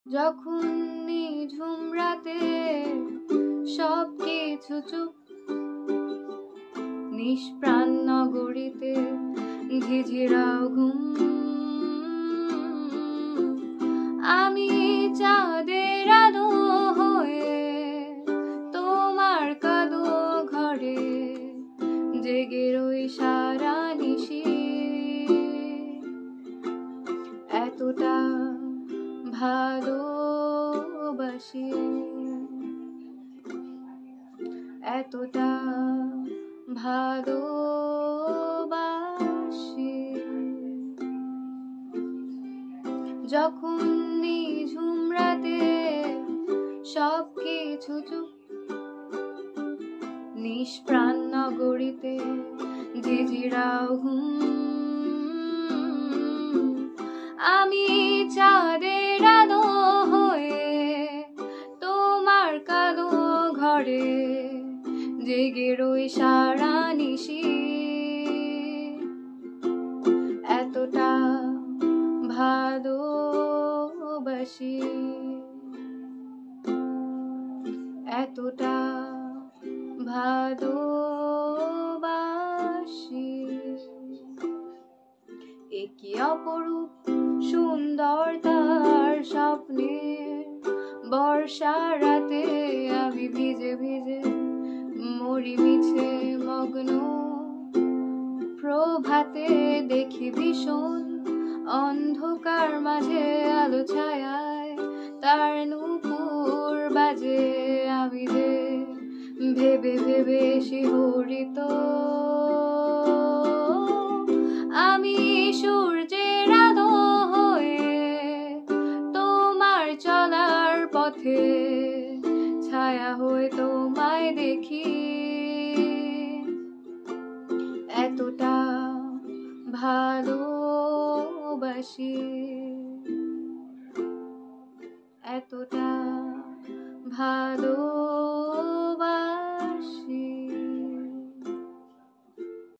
যখন নিঝুম রাতে সবকিছু চুপ, নিষ্প্রাণ নগরীতে ঝিঝিরাও ঘুম। আমি চাঁদের আলো হয়ে তোমার কালো ঘরে জেগে রই সারা নিশি। এতটা ভালোবাসি, এতটা ভালোবাসি। যখন নিঝুম রাতে সবকিছু চুপ, নিষ্প্রাণ নগরীতে ঝিঝিরাও ঘুম। আমি চাঁদের আলো হয়ে তোমার কালো ঘরে জেগে রই সারা নিশি। এতটা ভালোবাসি, এতটা ভালোবাসি। এ কি অপরূপ সুন্দর তার স্বপ্নে, বর্ষা রাতে আমি ভিজে ভিজে মরি মিছে মগ্ন। প্রভাতে দেখি ভীষণ অন্ধকার মাঝে আলো ছায়ায় তার নূপুর বাজে। আমি যে ভেবে ভেবে শিহরিত, আমি সূর্যের আলো হয়ে তোমার চলার পথে ছায়া হয়ে তোমায় দেখি। এতটা ভালোবাসি, এতটা ভালো।